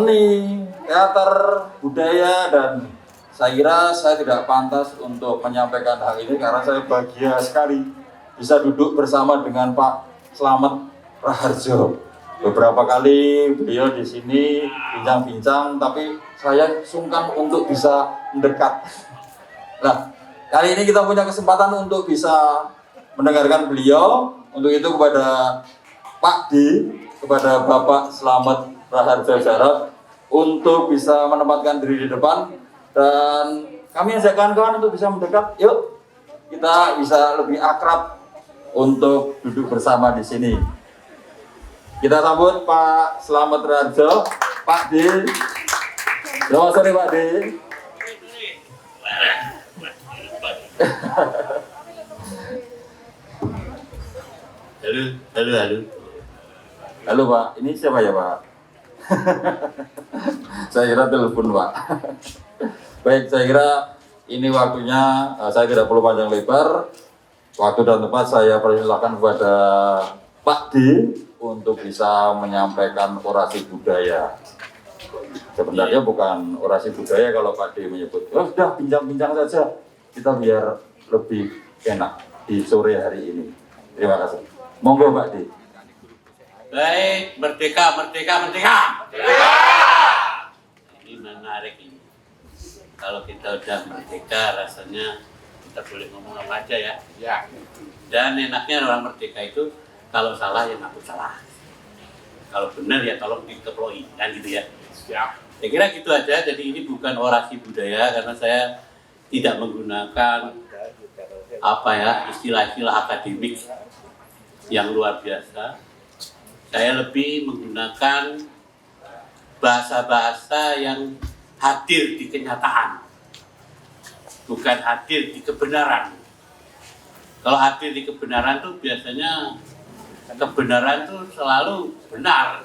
seni, teater, budaya, dan saya kira saya tidak pantas untuk menyampaikan hal ini karena saya bahagia sekali bisa duduk bersama dengan Pak Slamet Raharjo. Beberapa kali beliau di sini bincang-bincang, tapi saya sungkan untuk bisa mendekat. Nah, kali ini kita punya kesempatan untuk bisa mendengarkan beliau. Untuk itu kepada Pak D, kepada Bapak Slamet Raharjo Jarot untuk bisa menempatkan diri di depan, dan kami ajak kawan-kawan untuk bisa mendekat. Yuk, kita bisa lebih akrab untuk duduk bersama di sini. Kita sambut Pak Slamet Raharjo, Pak D. Selamat sore Pak D. Halo. Halo Pak, ini siapa ya Pak? Saya kira telepon Pak. Baik, saya kira ini waktunya, saya tidak perlu panjang lebar. Waktu dan tempat saya persilakan kepada Pak D untuk bisa menyampaikan orasi budaya. Sebenarnya bukan orasi budaya kalau Pak D menyebut, oh sudah bincang-bincang saja, kita biar lebih enak di sore hari ini. Terima kasih. Monggo Pak D. Baik, merdeka. Ini menarik ini. Kalau kita udah merdeka, rasanya kita boleh ngomong apa aja ya. Ya. Dan enaknya orang merdeka itu kalau salah ya ngaku salah. Kalau benar ya tolong dikeploi, kan gitu ya. Siap. Saya kira gitu aja. Jadi ini bukan orasi budaya karena saya tidak menggunakan istilah-istilah akademik yang luar biasa. Saya lebih menggunakan bahasa-bahasa yang hadir di kenyataan, bukan hadir di kebenaran. Kalau hadir di kebenaran tuh biasanya kebenaran tuh selalu benar.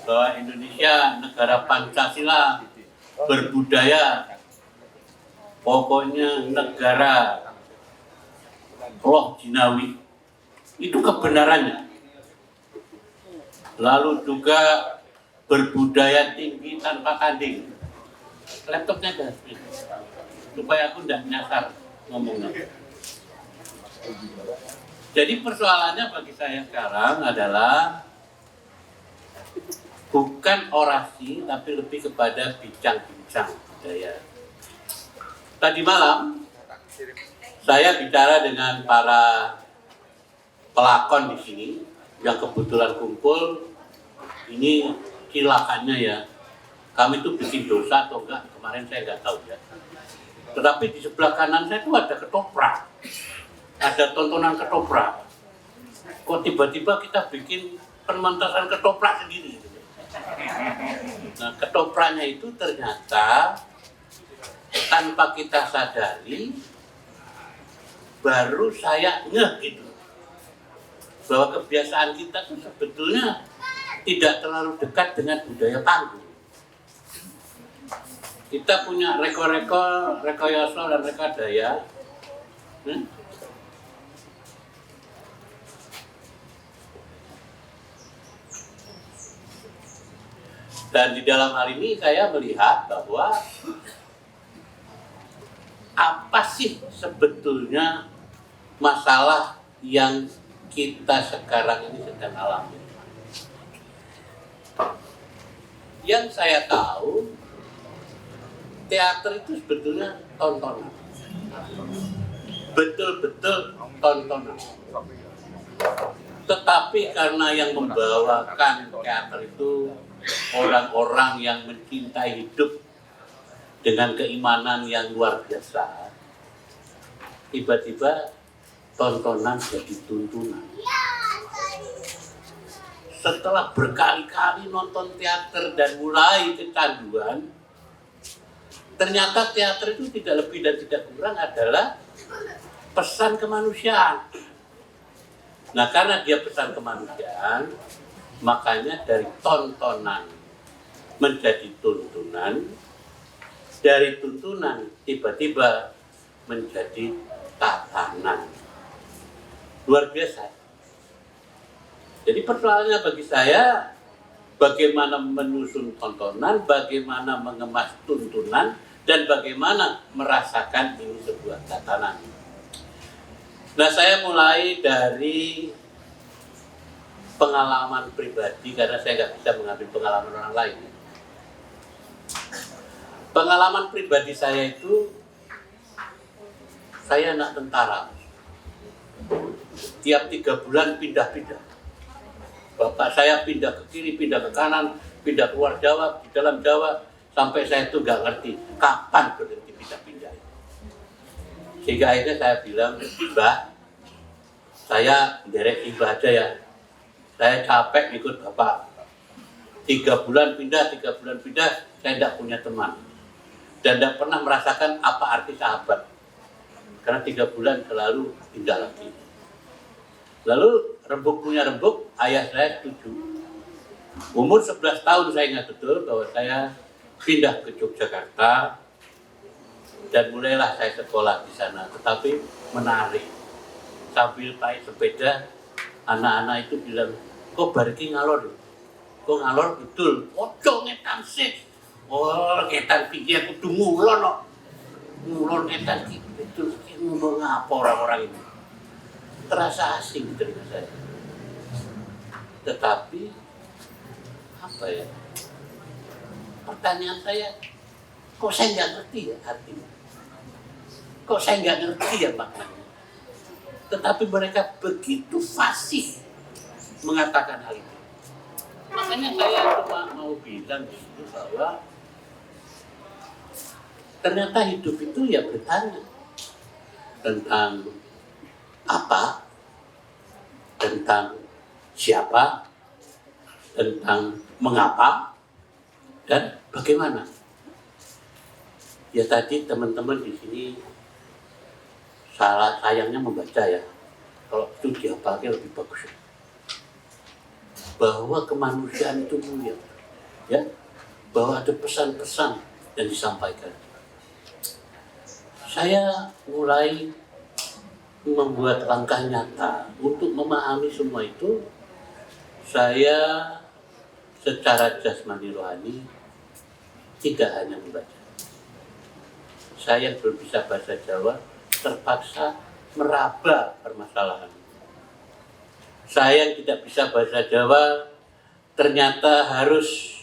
Bahwa Indonesia negara Pancasila berbudaya, pokoknya negara roh jinawi, itu kebenarannya. Lalu juga berbudaya tinggi tanpa tanding. Laptopnya ada, supaya aku tidak nyasar ngomongnya. Jadi persoalannya bagi saya sekarang adalah bukan orasi, tapi lebih kepada bincang-bincang budaya. Tadi malam saya bicara dengan para pelakon di sini yang kebetulan kumpul. Ini kilakannya ya, kami tuh bikin dosa atau enggak kemarin saya nggak tahu ya. Tetapi di sebelah kanan saya tuh ada ketoprak, ada tontonan ketoprak. Kok tiba-tiba kita bikin pementasan ketoprak sendiri? Nah, ketopraknya itu ternyata tanpa kita sadari, baru saya ngeh gitu, bahwa kebiasaan kita tuh sebetulnya tidak terlalu dekat dengan budaya panggung. Kita punya rekoyoso dan rekadaya. Dan di dalam hal ini saya melihat bahwa apa sih sebetulnya masalah yang kita sekarang ini sedang alami. Yang saya tahu, teater itu sebetulnya tontonan. Betul-betul tontonan. Tetapi karena yang membawakan teater itu orang-orang yang mencintai hidup dengan keimanan yang luar biasa, tiba-tiba tontonan jadi tuntunan. Setelah berkali-kali nonton teater dan mulai kecanduan, ternyata teater itu tidak lebih dan tidak kurang adalah pesan kemanusiaan. Nah, karena dia pesan kemanusiaan, makanya dari tontonan menjadi tuntunan, dari tuntunan tiba-tiba menjadi tatanan. Luar biasa. Jadi persoalannya bagi saya, bagaimana menyusun tontonan, bagaimana mengemas tuntunan, dan bagaimana merasakan ini sebuah tatanan. Nah, saya mulai dari pengalaman pribadi karena saya nggak bisa mengambil pengalaman orang lain. Pengalaman pribadi saya itu, saya anak tentara. Tiap 3 bulan pindah-pindah. Bapak saya pindah ke kiri, pindah ke kanan, pindah keluar Jawa, di dalam Jawa, sampai saya itu nggak ngerti kapan berhenti pindah-pindah. Sehingga akhirnya saya bilang, Mbak, saya derek ibadah aja ya. Saya capek ikut Bapak. 3 bulan pindah, 3 bulan pindah, saya tidak punya teman. Dan tidak pernah merasakan apa arti sahabat. Karena 3 bulan selalu pindah lagi. Lalu rembuk punya rembuk, ayah saya setuju. Umur 11 tahun saya ingat betul bahwa saya pindah ke Yogyakarta. Dan mulailah saya sekolah di sana. Tetapi menarik. Sambil naik sepeda, anak-anak itu bilang, kok bariki ngalor? Kok ngalor betul? Ojo ngetan sih. Oh, ngetan pikir kudu ngulon kok. Ngulon ngetan betul. Ngomong apa orang-orang ini? Terasa asing di telinga saya. Tetapi apa ya? Pertanyaan saya, kok saya nggak ngerti ya artinya? Kok saya nggak ngerti ya maknanya? Tetapi mereka begitu fasih mengatakan hal itu. Makanya saya cuma mau bilang di situ bahwa ternyata hidup itu ya bertanya tentang apa, tentang siapa, tentang mengapa, dan bagaimana. Ya tadi teman-teman di sini sayangnya membaca ya, kalau itu dihafalkan lebih bagus. Bahwa kemanusiaan itu mulia, ya, bahwa ada pesan-pesan yang disampaikan. Saya mulai membuat langkah nyata untuk memahami semua itu. Saya secara jasmani rohani tidak hanya membaca. Saya belum bisa bahasa Jawa, terpaksa meraba permasalahan. Saya yang tidak bisa bahasa Jawa ternyata harus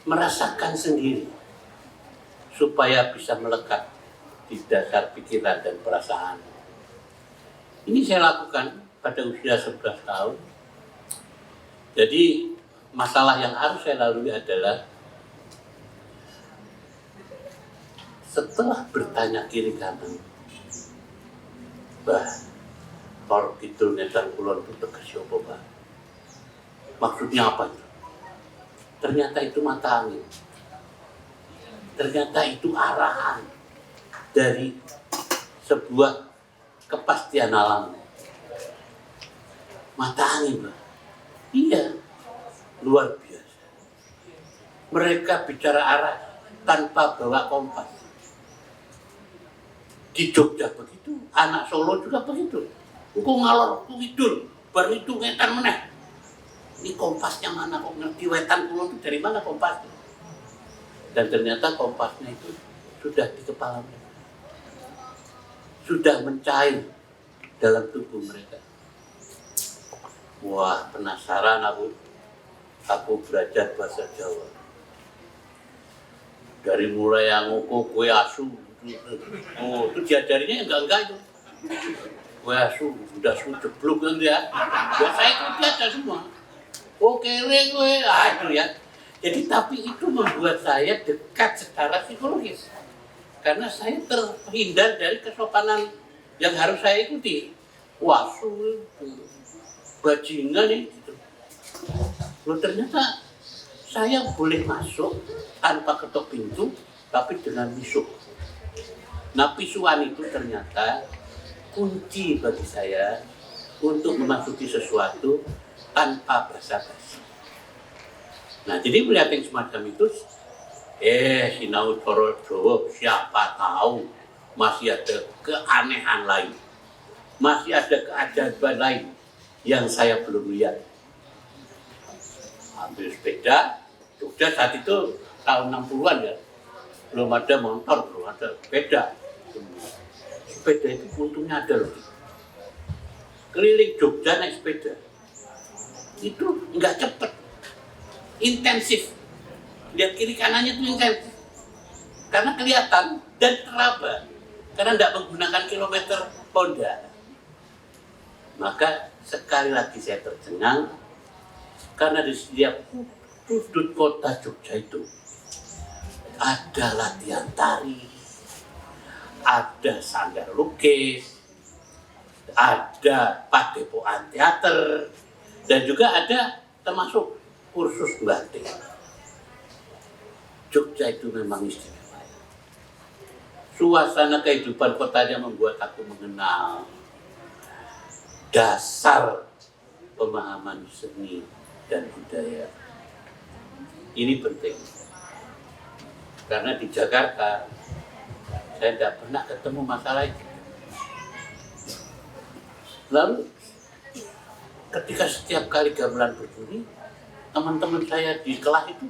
merasakan sendiri supaya bisa melekat di dasar pikiran dan perasaan. Ini saya lakukan pada usia 11 tahun. Jadi masalah yang harus saya lalui adalah setelah bertanya kiri kanan, Bah, kalau kidul ngetan kulon itu tegas apa, Bah? Maksudnya apa itu? Ternyata itu mata angin. Ternyata itu arahan dari sebuah kepastian alam. Mata angin, Bah. Iya, luar biasa. Mereka bicara arah tanpa bawa kompas. Di Jogja begitu, anak Solo juga begitu. Engkau ngalor, ku kidul, baru itu ngetan meneh. Ini kompasnya mana kok ngerti wetan kulon itu dari mana kompasnya? Dan ternyata kompasnya itu sudah di kepala mereka. Sudah mencair dalam tubuh mereka. Wah, penasaran aku belajar bahasa Jawa. Dari mulai yang nguku kue asu, oh itu diajarinya enggak itu. Kue asu, udah asu jeblok kan ya. Ya saya ikut belajar semua. Oh kere kue, itu ya. Jadi tapi itu membuat saya dekat secara psikologis. Karena saya terhindar dari kesopanan yang harus saya ikuti. Wasu, bajingan nih gitu. Loh ternyata saya boleh masuk tanpa ketok pintu tapi dengan misuk. Nah pisuan itu ternyata kunci bagi saya untuk memasuki sesuatu tanpa basa-basi. Nah jadi melihat yang semacam itu, sinau coro Jawa siapa tahu masih ada keanehan lain, masih ada keajaiban lain yang saya belum lihat. ambil sepeda. Jogja saat itu tahun 60-an ya, belum ada motor, belum ada sepeda. Sepeda itu untungnya ada loh. Keliling Jogja naik sepeda itu nggak cepet, intensif. Lihat kiri kanannya itu intensif karena kelihatan dan teraba, karena tidak menggunakan kilometer Honda. Maka sekali lagi saya tercengang karena di setiap sudut kota Jogja itu ada latihan tari, ada sanggar lukis, ada padepokan teater, dan juga ada termasuk kursus batik. Jogja itu memang istimewa. Suasana kehidupan kotanya membuat aku mengenal dasar pemahaman seni dan budaya. Ini penting. Karena di Jakarta, saya tidak pernah ketemu masalah itu. Lalu, ketika setiap kali gamelan berdiri, teman-teman saya di kelas itu,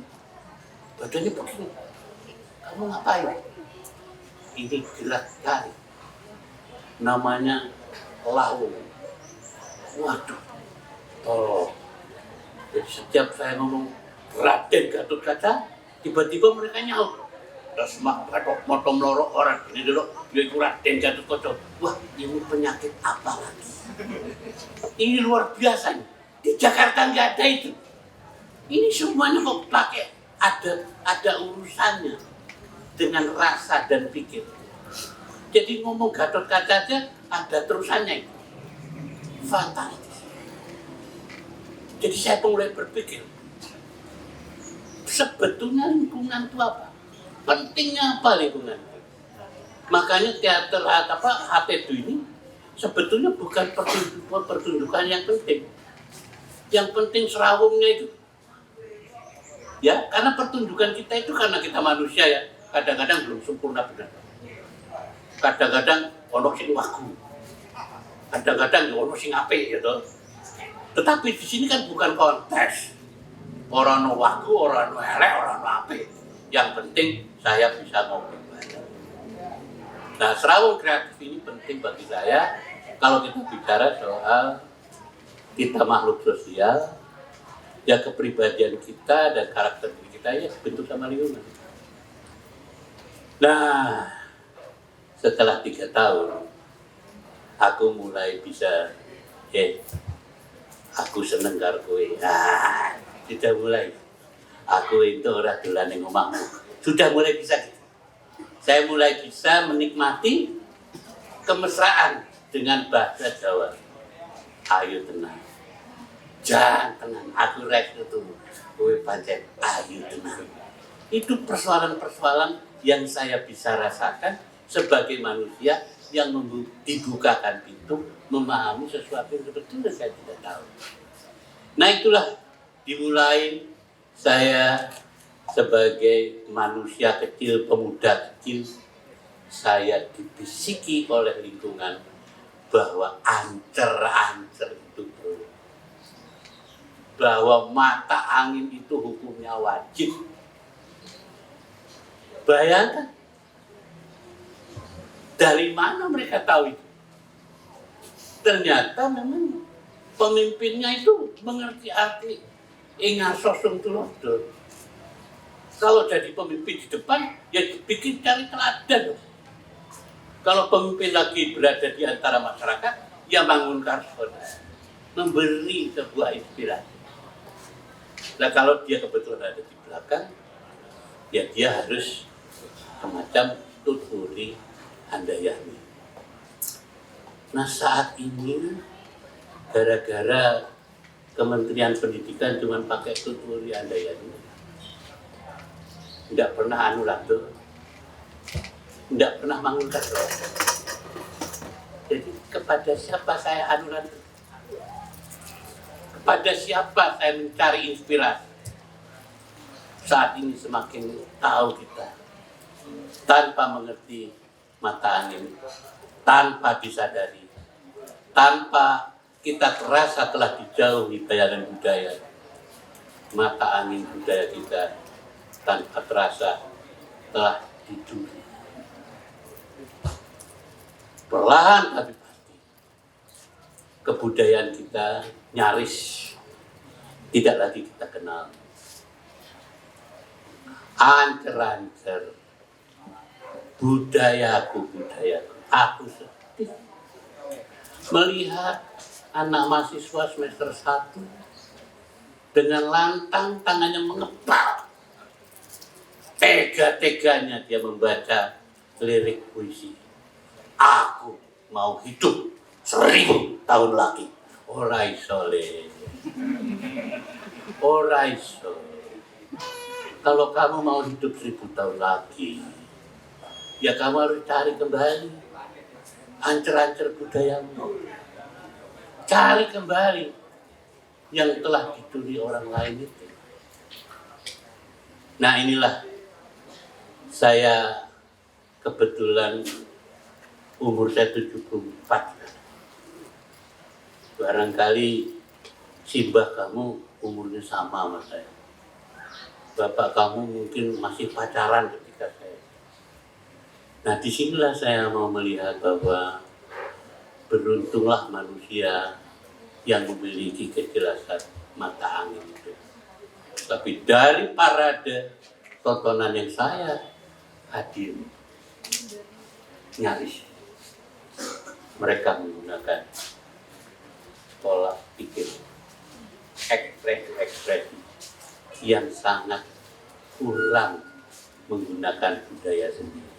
badannya begini. Kamu ngapain? Ini gerak tari. Namanya lawung. Waduh, tolong. Jadi setiap saya ngomong Raden Gatotkaca, tiba-tiba mereka nyaut. Terus mak batok motong lorok orang ini dulu, yaitu Raden Gatotkaca. Wah, ini penyakit apa lagi? Ini luar biasa nih. Di Jakarta nggak ada itu. Ini semuanya kok pakai ada urusannya dengan rasa dan pikir. Jadi ngomong Gatotkaca aja ada terusannya itu. Fatalitas. Jadi saya mulai berpikir, sebetulnya lingkungan itu apa? Pentingnya apa lingkungan? Makanya teater HTD ini sebetulnya bukan pertunjukan yang penting. Yang penting serawungnya itu. Ya, karena pertunjukan kita itu karena kita manusia ya, kadang-kadang belum sempurna benar. Kadang-kadang ono sing wagu. Kadang-kadang ono sing apik gitu. Tetapi di sini kan bukan kontes. Orang no wagu, orang no elek, orang no apik. Yang penting saya bisa ngomong banyak. Nah, serawung kreatif ini penting bagi saya kalau kita bicara soal kita makhluk sosial, ya kepribadian kita dan karakter diri kita ya dibentuk sama lingkungan. Nah, setelah 3 tahun, aku mulai bisa, aku seneng karo kowe. Sudah mulai. Aku itu orang dolan ning omahmu. Sudah mulai bisa gitu. Saya mulai bisa menikmati kemesraan dengan bahasa Jawa. Ayo tenang. Jangan tenang. Aku rek itu. Kowe pancen ayo tenang. Itu persoalan-persoalan yang saya bisa rasakan sebagai manusia yang dibukakan pintu memahami sesuatu yang sebetulnya saya tidak tahu. Nah, itulah dimulai saya sebagai manusia kecil, pemuda kecil, saya dibisiki oleh lingkungan bahwa ancer-ancer itu bro. Bahwa mata angin itu hukumnya wajib. Bayangkan, dari mana mereka tahu itu? Ternyata memang pemimpinnya itu mengerti arti ingat sosong tulodo. Kalau jadi pemimpin di depan, ya bikin cari teladan. Kalau pemimpin lagi berada di antara masyarakat, ya bangun karsona, memberi sebuah inspirasi. Nah, kalau dia kebetulan ada di belakang, ya dia harus semacam tuturi handayani. Nah, saat ini gara-gara Kementerian Pendidikan cuma pakai tuturi handayani, tidak pernah anulatur, tidak pernah mangulkan. Jadi kepada siapa saya anulatur? Kepada siapa saya mencari inspirasi? Saat ini semakin tahu kita, tanpa mengerti mata angin, tanpa disadari, tanpa kita terasa telah dijauhi bayangan budaya. mata angin budaya kita tanpa terasa telah dicuri. Perlahan tapi pasti kebudayaan kita nyaris tidak lagi kita kenal. Ancer-ancer budayaku. Aku sedih melihat anak mahasiswa semester 1 dengan lantang tangannya mengepal. Tega-teganya dia membaca lirik puisi. Aku mau hidup 1000 tahun lagi. Ora iso le. Ora iso. Kalau kamu mau hidup 1000 tahun lagi, ya kamu harus cari kembali ancer-ancer budayamu. Cari kembali yang telah dicuri orang lain itu. Nah, inilah saya kebetulan umur saya 74. Barangkali simbah kamu umurnya sama sama saya. Bapak kamu mungkin masih pacaran ketika saya. Nah, disinilah saya mau melihat bahwa beruntunglah manusia yang memiliki kejelasan mata angin itu. Tapi dari parade tontonan yang saya hadir, nyaris mereka menggunakan pola pikir, ekspresi yang sangat kurang menggunakan budaya sendiri.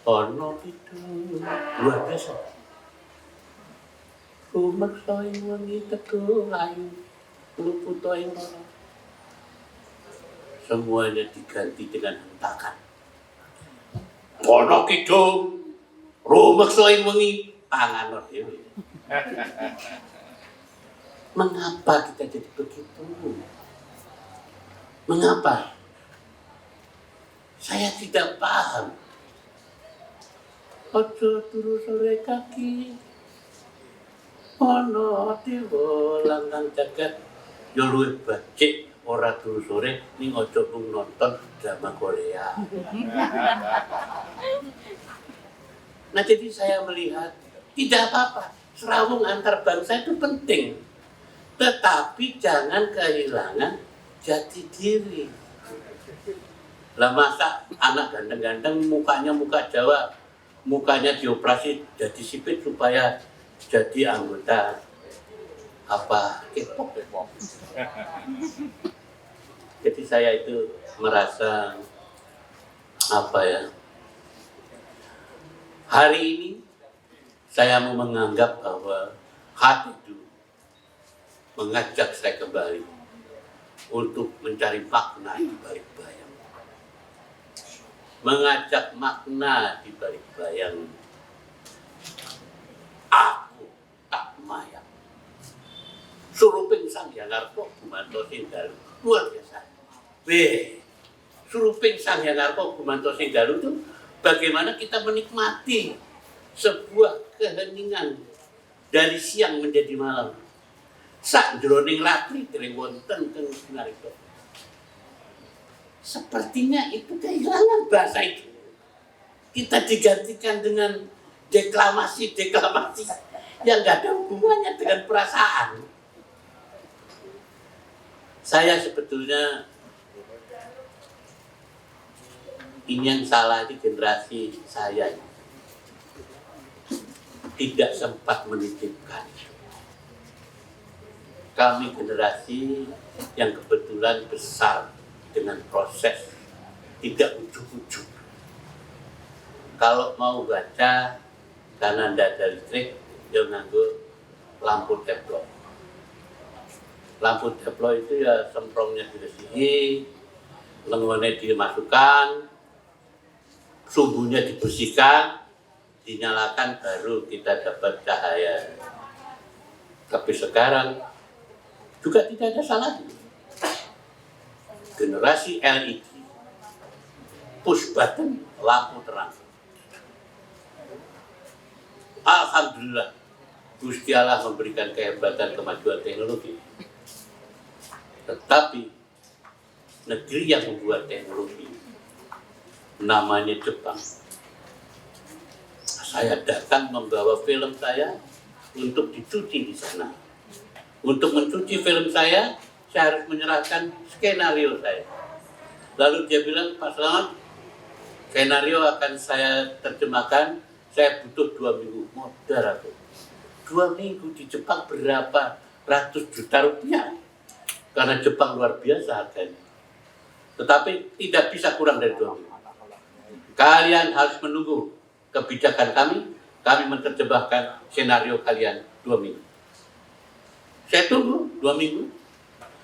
Ono itu luar biasa. Rumah soing wangi teguh ayu, luput toing orang. Semuanya diganti dengan hentakan. Ono kidung, rumah soing wangi, pangan dewe. Mengapa kita jadi begitu? Mengapa? Saya tidak paham. Ojo turu sore kaki, ono dewa lanang jagat. Yo luwih becik ora turu sore ning ojo mung nonton drama Korea. Nah, jadi saya melihat tidak apa-apa, serawung antar bangsa itu penting. Tetapi jangan kehilangan jati diri. Lah masa anak ganteng-ganteng mukanya muka Jawa, mukanya dioperasi jadi sipit supaya jadi anggota apa K-pop. Jadi saya itu merasa apa ya, hari ini saya mau menganggap bahwa hati itu mengajak saya kembali untuk mencari makna di balik bayang. Mengajak makna di balik bayang. Aku tak mayang. Suruping sang Yangarko Gumanto Singgalu. Luar biasa. Suruping sang Yangarko Gumanto Singgalu itu bagaimana kita menikmati sebuah keheningan dari siang menjadi malam. Sak jroning ratri dereng wonten teng sinaripun. Sepertinya itu kehilangan bahasa itu. Kita digantikan dengan deklamasi yang nggak ada hubungannya dengan perasaan. Saya sebetulnya ini yang salah di generasi saya. Tidak sempat menitipkan. Kami generasi yang kebetulan besar dengan proses tidak ujuk-ujuk. Kalau mau baca karena tidak ada listrik, dia nganggo lampu teplok. Lampu teplok itu ya semprongnya diresihi, lengannya dimasukkan, sumbunya dibersihkan, dinyalakan, baru kita dapat cahaya. Tapi sekarang juga tidak ada salahnya. Generasi LED, push button, lampu terang. Alhamdulillah, Gusti Allah memberikan kehebatan kemajuan teknologi. Tetapi negeri yang membuat teknologi namanya Jepang. Saya datang membawa film saya untuk dicuci di sana. Untuk mencuci film saya harus menyerahkan skenario saya. Lalu dia bilang, Pak Slamet, skenario akan saya terjemahkan, saya butuh 2 minggu. Modal aku. 2 minggu di Jepang berapa ratus juta rupiah. Karena Jepang luar biasa harganya. Tetapi tidak bisa kurang dari 2 minggu. Kalian harus menunggu kebijakan kami menerjemahkan skenario kalian 2 minggu. Saya tunggu 2 minggu,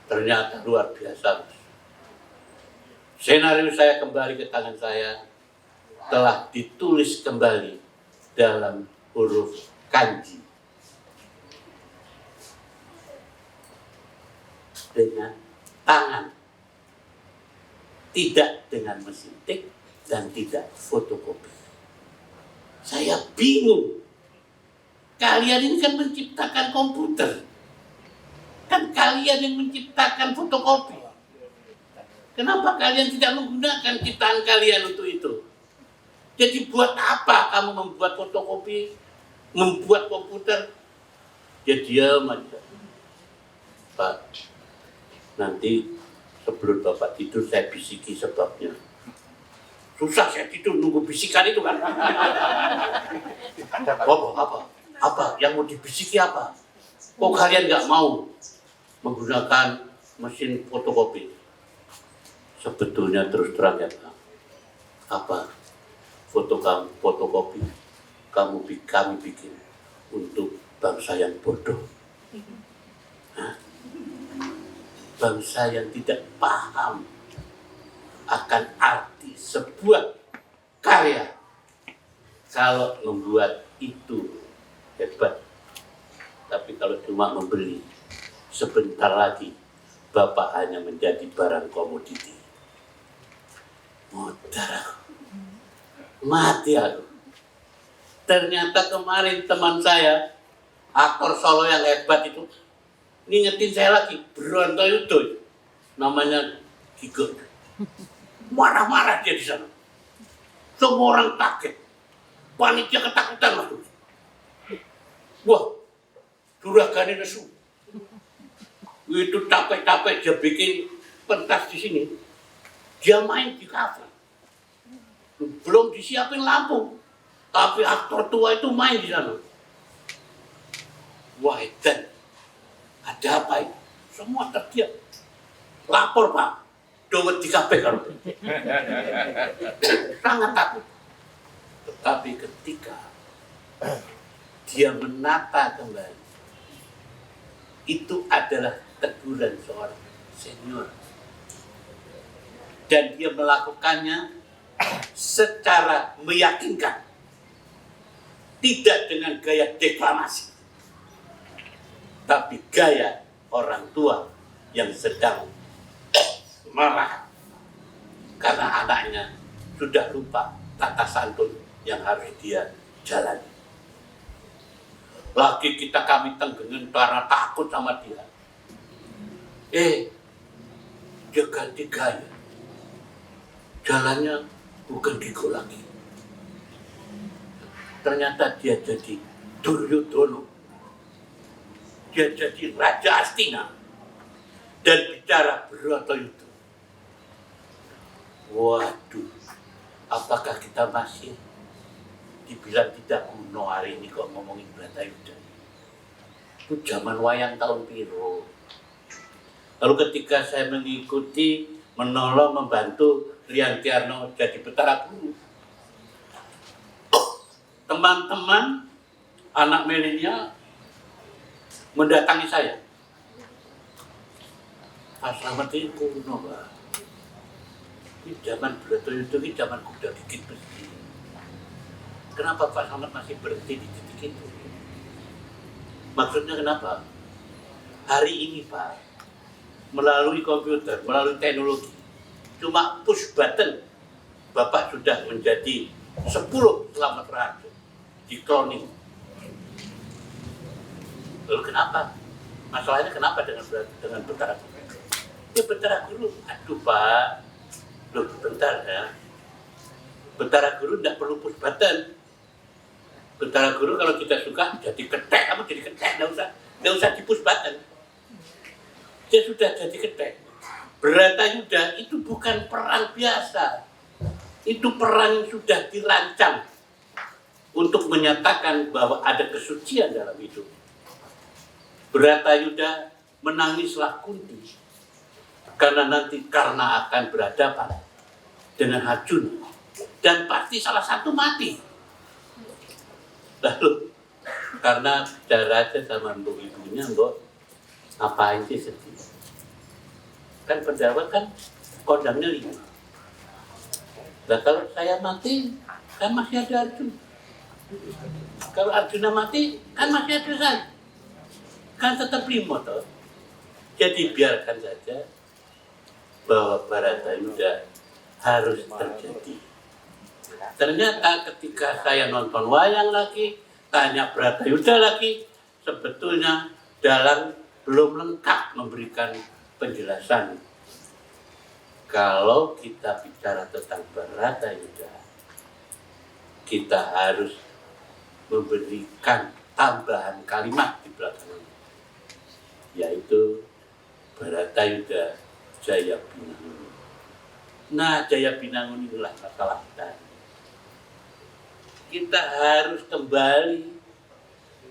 ternyata luar biasa. Skenario saya kembali ke tangan saya, telah ditulis kembali dalam huruf kanji. Dengan tangan. Tidak dengan mesin tik dan tidak fotokopi. Saya bingung. Kalian ini kan menciptakan komputer. Kan kalian yang menciptakan fotokopi. Kenapa kalian tidak menggunakan ciptaan kalian untuk itu? Jadi buat apa kamu membuat fotokopi, membuat komputer? Ya diam aja. Pak, nanti sebelum Bapak tidur saya bisiki sebabnya. Susah saya tidur nunggu bisikan itu kan. Apa? Yang mau dibisiki apa? Kok kalian nggak mau menggunakan mesin fotokopi? Sebetulnya terus terang ya Pak. Apa? Fotokopi kami bikin untuk bangsa yang bodoh. Hah? Bangsa yang tidak paham akan arti sebuah karya. Kalau membuat itu hebat, tapi kalau cuma membeli, sebentar lagi Bapak hanya menjadi barang komoditi. Modal, mati aku. Ternyata kemarin teman saya, aktor Solo yang hebat itu, ngingetin saya lagi, Brontoyudo, namanya Gigo. Marah-marah dia di sana. Semua orang kaget, paniknya ketakutan mas. Wah, juragan nesu. Itu capek-capek dia bikin pentas di sini. Dia main di kafe. Belum disiapin lampu. Tapi aktor tua itu main di sana. Wah, dan ada apa ini? Semua terdiam. Lapor Pak. Dowet di kafe kalau. Sangat takut. Tetapi ketika dia menata kembali, itu adalah teguran seorang senior. Dan dia melakukannya secara meyakinkan. Tidak dengan gaya deklamasi. Tapi gaya orang tua yang sedang marah. Karena anaknya sudah lupa tata santun yang harus dia jalani. Lagi kami tenggengin karena takut sama dia. Dia ganti gaya. Jalannya bukan Gigo lagi. Ternyata dia jadi Duryudono. Dia jadi Raja Astina. Dan bicara Brontoyudo. Waduh, apakah kita masih dibilang tidak kuno hari ini kok ngomongin Brontoyudo? Itu zaman wayang tahun piro. Lalu ketika saya mengikuti, menolong, membantu Rian Tiarno jadi Betara Guru, teman-teman anak milenial mendatangi saya. Pak Slamet ini kuno, Pak. Ini zaman Brontoyudo, ini zaman kuda gigit besi. Kenapa Pak Slamet masih berhenti di titik itu? Maksudnya kenapa? Hari ini Pak, melalui komputer, melalui teknologi, cuma push button, Bapak sudah menjadi 10 Slamet Raharjo di cloning. Lalu kenapa? Masalahnya kenapa dengan Betara Guru? Ya Betara Guru, aduh Pak, loh bentar ya. Betara Guru tidak perlu push button. Betara Guru kalau kita suka jadi ketek, apa jadi ketek, nggak usah di push button. Dia sudah jadi ketek. Bharatayuda itu bukan perang biasa. Itu perang yang sudah dirancang untuk menyatakan bahwa ada kesucian dalam hidup. Bharatayuda menangislah Kunti karena akan berhadapan dengan Arjuna dan pasti salah satu mati. Lalu karena Daraja sama mbok ibunya, mbok ngapain sih sedih? Kan Pandawa kan kodamnya 5. Nah kalau saya mati kan masih ada Arjuna. Kalau Arjuna mati kan masih ada saya. Kan tetap 5 toh. Jadi biarkan saja bahwa Bharatayuda harus terjadi. Ternyata ketika saya nonton wayang lagi, tanya Bharatayuda lagi, sebetulnya Dalang belum lengkap memberikan penjelasan. Kalau kita bicara tentang Bharatayuda, kita harus memberikan tambahan kalimat di belakangnya, yaitu Bharatayuda Jaya Binangun. Nah, Jaya Binangun inilah masalah kita. Kita harus kembali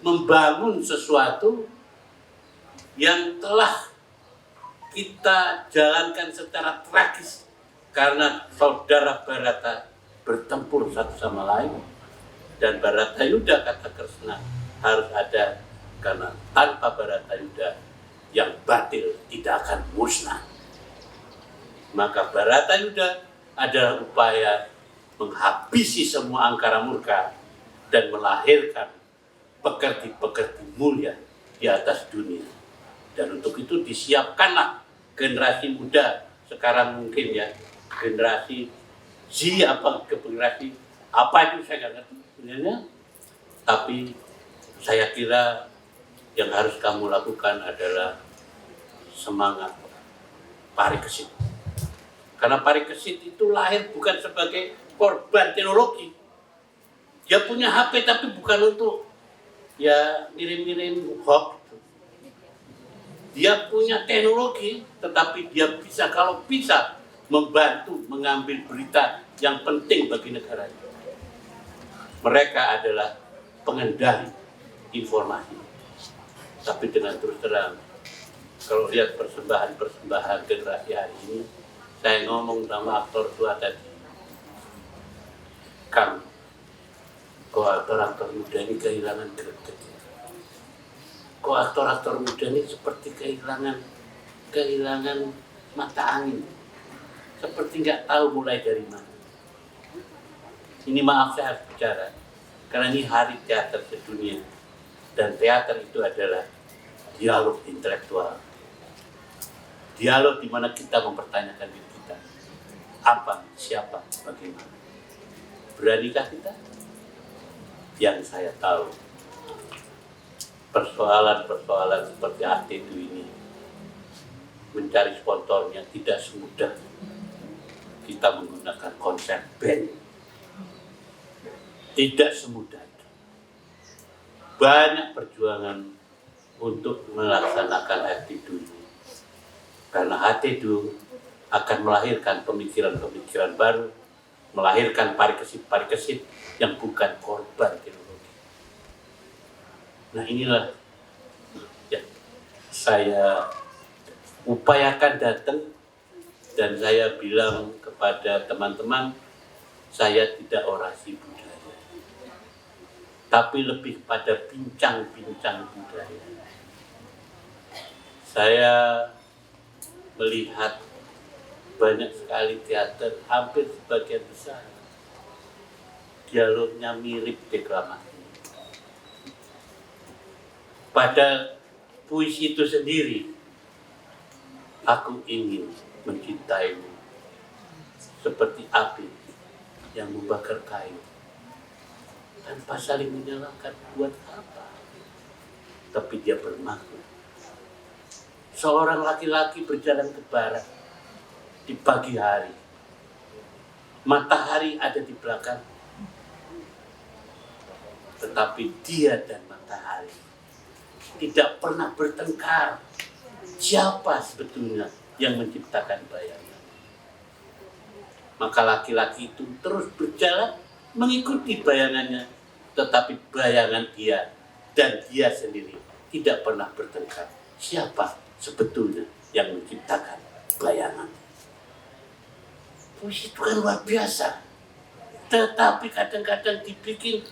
membangun sesuatu yang telah kita jalankan secara tragis karena saudara Bharata bertempur satu sama lain, dan Bharatayuda kata Kresna harus ada, karena tanpa Bharatayuda yang batil tidak akan musnah. Maka Bharatayuda adalah upaya menghabisi semua angkara murka dan melahirkan pekerti-pekerti mulia di atas dunia. Dan untuk itu disiapkanlah generasi muda sekarang, mungkin ya generasi Z apa generasi apa itu saya nggak ngerti sebenarnya, tapi saya kira yang harus kamu lakukan adalah semangat parikesit, karena parikesit itu lahir bukan sebagai korban teknologi. Dia punya HP tapi bukan untuk ya ngirim-ngirim hoax. Dia punya teknologi, tetapi dia bisa, kalau bisa, membantu mengambil berita yang penting bagi negara. Mereka adalah pengendali informasi. Tapi dengan terus terang, kalau lihat persembahan generasi hari ini, saya ngomong sama aktor tua tadi, Kang, kok aktor muda ini kehilangan greget. Kok aktor muda ini seperti kehilangan mata angin, seperti nggak tahu mulai dari mana. Ini maaf saya harus bicara, karena ini hari teater sedunia, dan teater itu adalah dialog intelektual, dialog di mana kita mempertanyakan diri kita, apa, siapa, bagaimana. Beranikah kita? Yang saya tahu, persoalan-persoalan seperti AT2 ini mencari sponsornya tidak semudah kita menggunakan konsep band. Tidak semudah itu. Banyak perjuangan untuk melaksanakan AT2 ini, karena AT2 akan melahirkan pemikiran-pemikiran baru, melahirkan parikesit-parikesit yang bukan korban teknologi. Nah inilah ya, saya upayakan datang, dan saya bilang kepada teman-teman, saya tidak orasi budaya, tapi lebih pada bincang-bincang budaya. Saya melihat banyak sekali teater, hampir sebagian besar dialognya mirip deklamasi. Pada puisi itu sendiri, aku ingin mencintaimu seperti api yang membakar kayu tanpa saling menyalahkan. Buat apa? tapi dia bermakna. Seorang laki-laki berjalan ke barat di pagi hari. Matahari ada di belakang. Tetapi dia dan matahari tidak pernah bertengkar. Siapa sebetulnya yang menciptakan bayangan? Maka laki-laki itu terus berjalan mengikuti bayangannya. Tetapi bayangan dia dan dia sendiri tidak pernah bertengkar. Siapa sebetulnya yang menciptakan bayangan? Puisi itu kan luar biasa. Tetapi kadang-kadang dibikin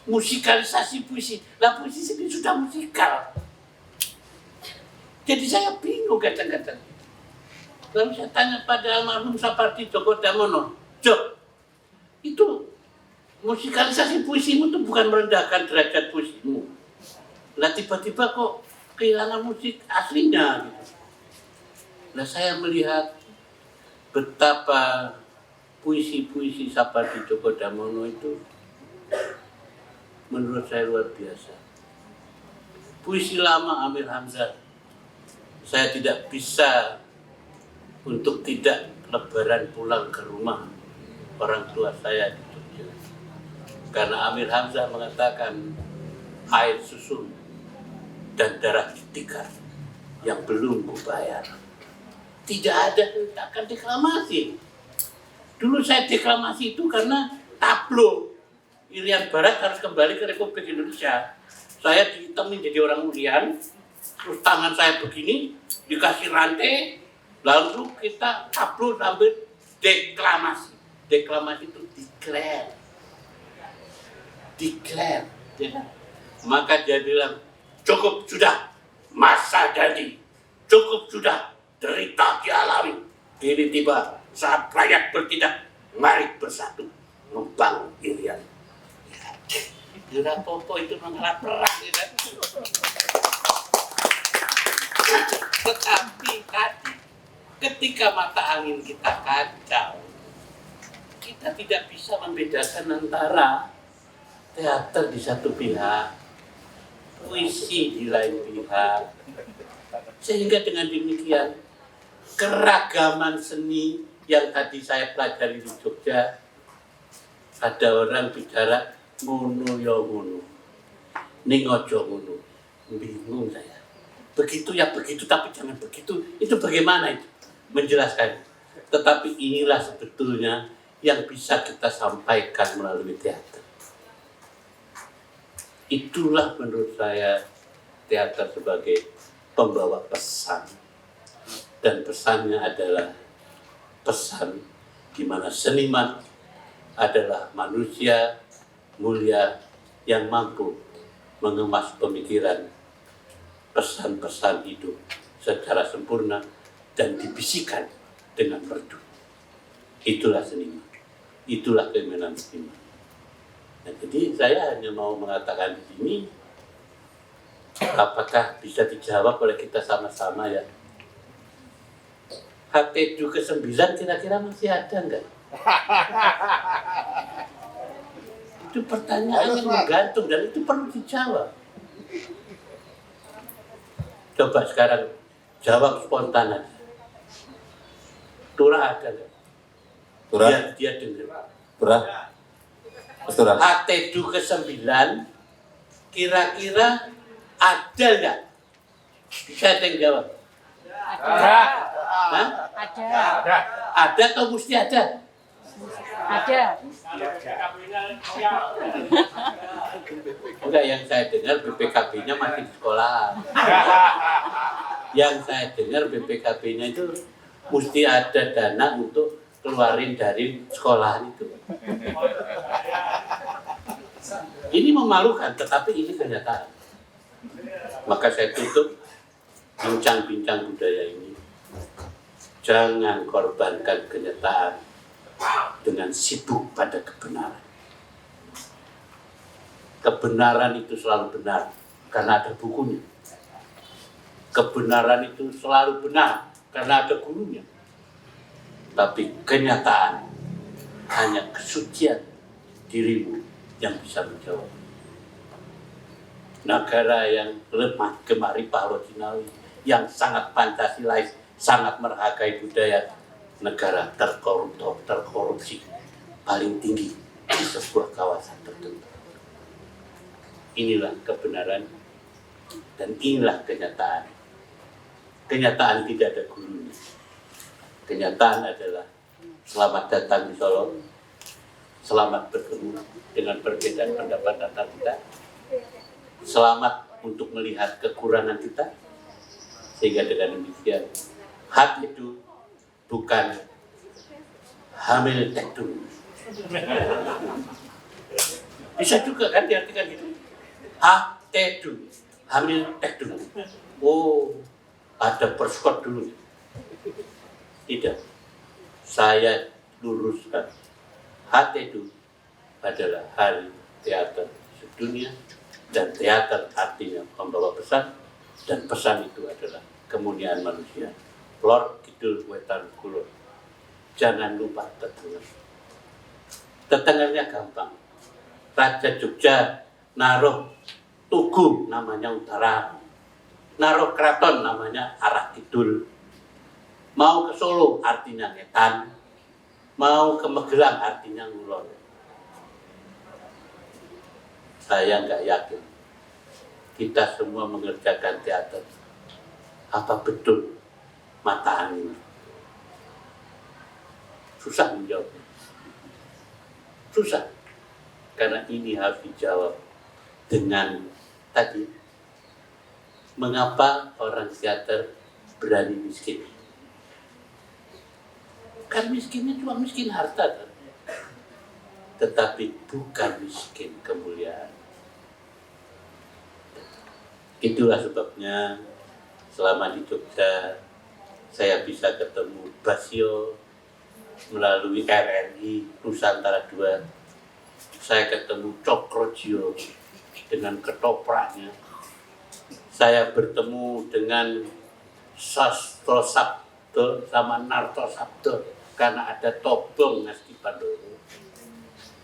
musikalisasi puisi. Lah puisi sendiri sudah musikal. Jadi saya bingung kadang-kadang. Lalu saya tanya pada almarhum Sapardi Djoko Damono, Jok, itu musikalisasi puisimu itu bukan merendahkan derajat puisimu. Lah tiba-tiba kok kehilangan musik aslinya gitu. Nah saya melihat betapa puisi-puisi Sapardi Djoko Damono itu menurut saya luar biasa. Puisi lama Amir Hamzah, saya tidak bisa untuk tidak lebaran pulang ke rumah orang tua saya di Jogja. Karena Amir Hamzah mengatakan air susu dan darah tikar yang belum kubayar. Tidak ada hentakan deklamasi. Dulu saya deklamasi itu karena tablo Irian Barat harus kembali ke Republik Indonesia. Saya ditemin jadi orang Irian, terus tangan saya begini, dikasih rantai, lalu kita tablo sambil deklamasi. Deklamasi itu declare. Ya. Maka dia bilang, cukup sudah masa janji, cukup sudah derita dialami. Kini tiba saat rakyat bertindak, mari bersatu membangun Irian. Jurah Popo itu mengalah perang, ya. Tetapi tadi, ketika mata angin kita kacau, kita tidak bisa membedakan antara teater di satu pihak, puisi di lain pihak. Sehingga dengan demikian, keragaman seni yang tadi saya pelajari di Jogja, ada orang bicara ngono ya ngono, ning aja ngono. Bingung saya. Begitu ya begitu, tapi jangan begitu. Itu bagaimana itu? Menjelaskan. Tetapi inilah sebetulnya yang bisa kita sampaikan melalui teater. Itulah menurut saya teater sebagai pembawa pesan. Dan pesannya adalah pesan di mana seniman adalah manusia mulia yang mampu mengemas pemikiran pesan-pesan hidup secara sempurna dan dibisikkan dengan merdu. Itulah seniman. Itulah keinginan seniman. Nah, jadi saya hanya mau mengatakan di sini, apakah bisa dijawab oleh kita sama-sama ya? HTDU ke-9 kira-kira masih ada enggak? Itu pertanyaan yang menggantung dan itu perlu dijawab. Coba sekarang jawab spontan aja. Turah ada enggak? Turah? Dia dengar. Turah? Turah? HTDU ke-9 kira-kira ada enggak? Bisa ada yang jawab? Ada. Hah? Ada. Ada atau mesti ada? Ada. Enggak, yang saya dengar BPKB-nya masih di sekolah. Yang saya dengar BPKB-nya itu mesti ada dana untuk keluarin dari sekolahan itu. Ini memalukan, tetapi ini kenyataan. Maka saya tutup bincang-bincang budaya ini. Jangan korbankan kenyataan dengan sibuk pada kebenaran. Kebenaran itu selalu benar karena ada bukunya. Kebenaran itu selalu benar karena ada gurunya. Tapi kenyataan hanya kesucian dirimu yang bisa menjawab. negara yang lemah gemaripah Lojinawi, yang sangat Pancasilais, sangat menghargai budaya, negara terkorupsi paling tinggi di sebuah kawasan tertentu. Inilah kebenaran dan inilah kenyataan. Kenyataan tidak ada gurunya. Kenyataan adalah selamat datang di Solo, selamat bertemu dengan perbedaan pendapat antara kita, selamat untuk melihat kekurangan kita, sehingga dengan demikian hak itu bukan hamil tekdung. Bisa juga kan diartikan gitu. Hak tekdung, hamil tekdung. Oh, ada perskot dulu. Tidak. Saya luruskan. HT itu adalah Hari Teater Sedunia, dan teater artinya membawa pesan, dan pesan itu adalah kemuliaan manusia. Lor Kidul Wetan Kulon. Jangan lupa tetengen. Tetengennya gampang. Raja Jogja naruh Tugu namanya utara, naruh keraton namanya arah kidul. Mau ke Solo artinya ngetan, mau ke Magelang artinya ngulon. Saya nggak yakin kita semua mengerjakan teater apa betul mata angin. Susah menjawabnya. Susah. Karena ini harus dijawab dengan tadi, mengapa orang teater berani miskin? Kan miskinnya cuma miskin harta, kan? Tetapi bukan miskin kemuliaan. Itulah sebabnya selama di Jogja saya bisa ketemu Basio melalui RRI Nusantara 2. Saya ketemu Cokrojo dengan ketopraknya. Saya bertemu dengan Sastro Sabdo sama Narto Sabdo karena ada Tobong Ngesti Pandowo.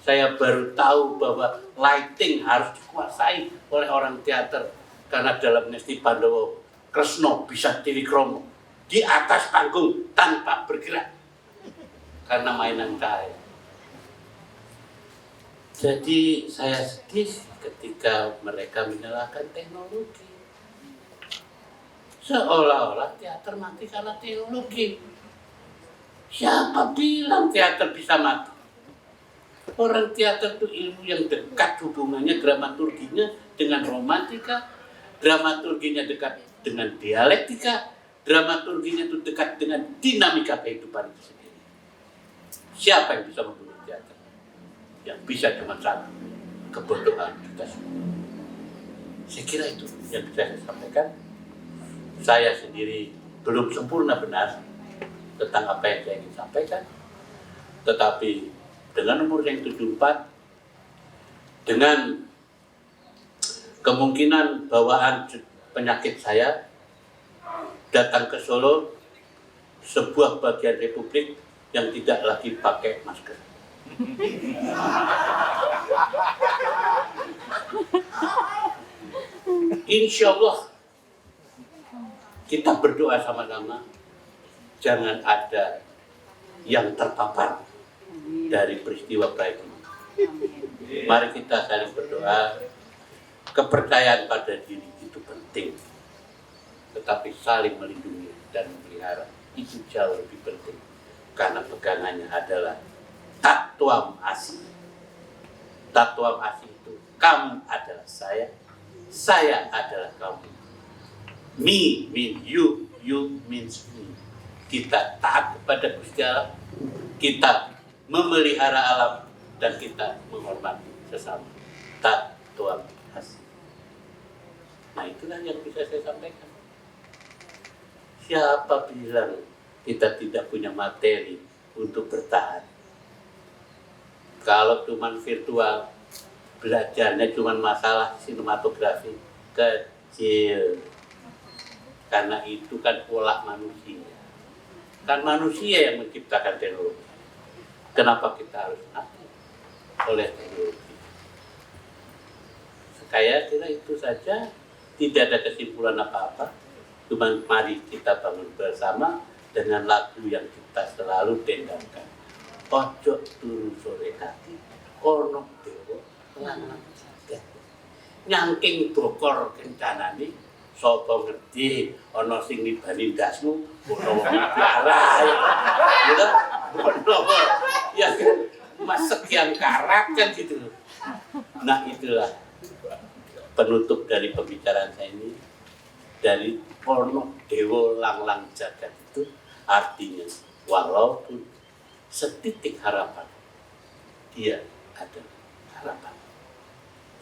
Saya baru tahu bahwa lighting harus dikuasai oleh orang teater, karena dalam Ngesti Pandowo Kresno bisa Triwikromo di atas panggung tanpa bergerak karena mainan cahaya. Jadi saya sedih ketika mereka menyalahkan teknologi. Seolah-olah teater mati karena teknologi. Siapa bilang teater bisa mati? Orang teater itu ilmu yang dekat hubungannya dramaturginya dengan romantika, dramaturginya dekat dengan dialektika, dramaturginya itu dekat dengan dinamika kehidupan itu sendiri. Siapa yang bisa membunuh teater? Yang bisa cuma satu, kebodohan kita semua. Saya kira itu yang bisa saya sampaikan. Saya sendiri belum sempurna benar tentang apa yang saya ingin sampaikan, tetapi dengan umur yang 74, dengan kemungkinan bawaan penyakit saya datang ke Solo, sebuah bagian republik yang tidak lagi pakai masker. Insya Allah kita berdoa sama-sama, jangan ada yang terpapar dari peristiwa baik ini. Mari kita saling berdoa. Kepercayaan pada diri itu penting, tetapi saling melindungi dan memelihara itu jauh lebih penting, karena pegangannya adalah Tatwam Asi. Tatwam Asi itu kamu adalah saya adalah kamu. Me mean you, you means me. Kita taat kepada Gusti Allah, kita memelihara alam, dan kita menghormati sesama. Tatwam Asi. Nah, itulah yang bisa saya sampaikan. Siapa bilang kita tidak punya materi untuk bertahan? Kalau cuma virtual, belajarnya cuma masalah sinematografi kecil. Karena itu kan pola manusia. Kan manusia yang menciptakan teknologi. Kenapa kita harus mati oleh teknologi? Saya kira itu saja, tidak ada kesimpulan apa-apa. Cuma mari kita bangun bersama dengan lagu yang kita selalu dendangkan. Ojo turu sore hati, kono dewa lanang jagat. Nyangking bokor kencanane, sapa ngerti ana sing nibani ndasmu, ono wong piara. Ya, ono ya mas sekian karat kan gitu. Nah itulah penutup dari pembicaraan saya ini. Dari Ono Dewo Lang Jagat itu artinya walaupun setitik harapan, dia ada harapan.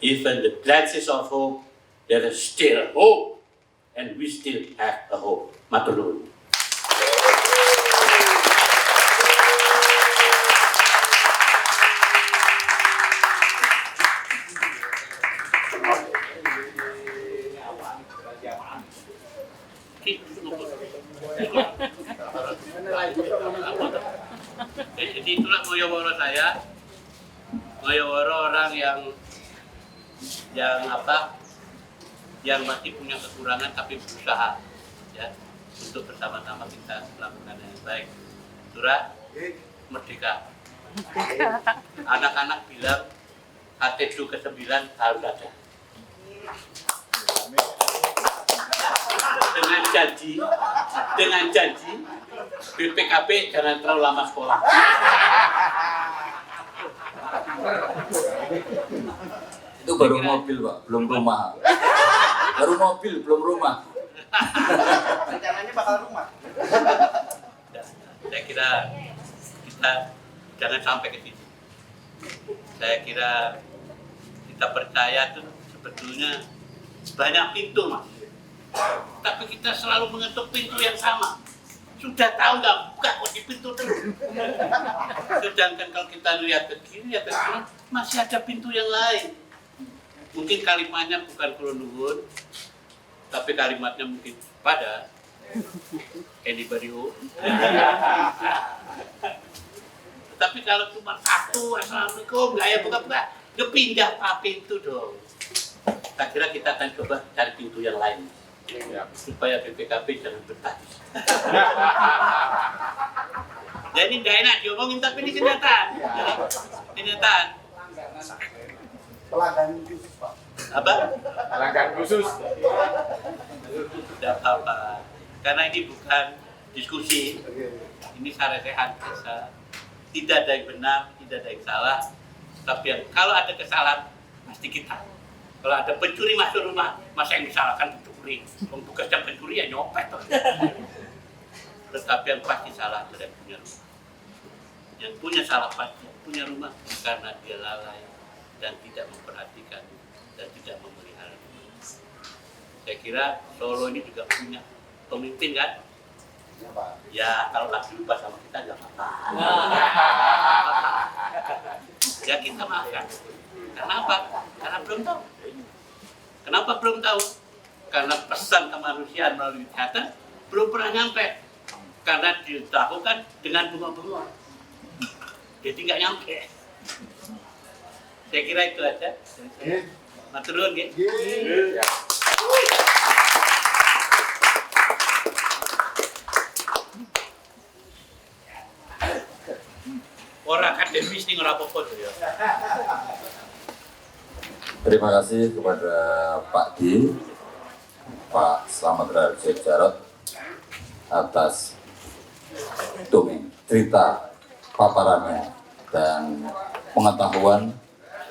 Even the glances of hope, there is still hope, and we still have a hope. Matur nuwun. Jadi itulah Ngoyoworo saya. Ngoyoworo orang yang masih punya kekurangan tapi berusaha ya untuk bersama-sama kita melakukan yang baik. Surah merdeka. Anak-anak bilang KTDU ke-9 harus ada. Dengan janji BPKB jangan terlalu lama sekolah. Itu baru mobil, Pak, belum rumah. Baru mobil, belum rumah. Rencananya bakal rumah. Saya kira kita jangan sampai ke situ. Saya kira kita percaya tuh sebetulnya banyak pintu, Mas. Tapi kita selalu mengetuk pintu yang sama. Sudah tahu nggak, buka kunci pintu dulu. Sedangkan kalau kita lihat ke kiri, lihat ke kanan, masih ada pintu yang lain. Mungkin kalimatnya bukan kulo nuwun, tapi kalimatnya mungkin pada anybody who. Tapi kalau cuma satu, assalamualaikum, nggak ya buka-buka, ya pindah pak pintu dong. Saya kira kita akan coba cari pintu yang lain. Supaya BPKB jangan bertani. Jadi nggak enak diomongin tapi ini kenyataan. Kenyataan. Pelanggan khusus, Pak. Apa? Pelanggan khusus. Tidak apa-apa. Karena ini bukan diskusi. Ini saresehan biasa. Tidak ada yang benar, tidak ada yang salah. Tapi kalau ada kesalahan pasti kita. Kalau ada pencuri masuk rumah, masa yang disalahkan pencuri? Tugasnya pencuri ya nyopet. Tetapi yang pasti salah adalah punya rumah. Yang punya salah pasti punya rumah karena dia lalai dan tidak memperhatikan dan tidak memelihara rumah. Saya kira Solo ini juga punya pemimpin kan? Ya, Pak. Ya kalau lagi lupa sama kita nggak apa-apa. Ya kita maafkan. Kenapa? Karena belum tahu. Kenapa belum tahu? Karena pesan kemanusiaan melalui teater belum pernah nyampe. Karena dilakukan dengan bunga-bunga. Jadi nggak nyampe. Saya kira itu aja. Matur nuwun nggih. Ora akademis ning ora apa-apa ya. Terima kasih kepada Pak D, Pak Slamet Raharjo Jarot atas dongeng, cerita, paparannya, dan pengetahuan,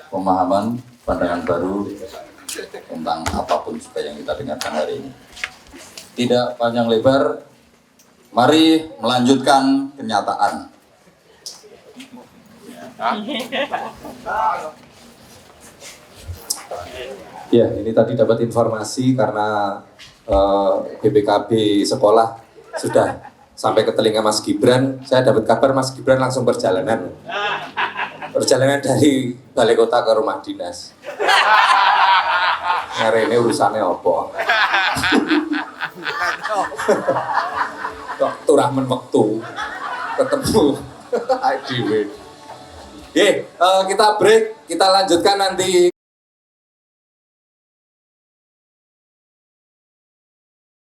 pemahaman, pandangan baru tentang apapun juga yang kita dengarkan hari ini. Tidak panjang lebar, mari melanjutkan kenyataan. Ya, ini tadi dapat informasi karena BPKB sekolah sudah sampai ke telinga Mas Gibran. Saya dapat kabar Mas Gibran langsung perjalanan dari balai kota ke rumah dinas. Hari ini urusannya apa? Kok turahmen waktu ketemu IDW. Oke, kita break, kita lanjutkan nanti.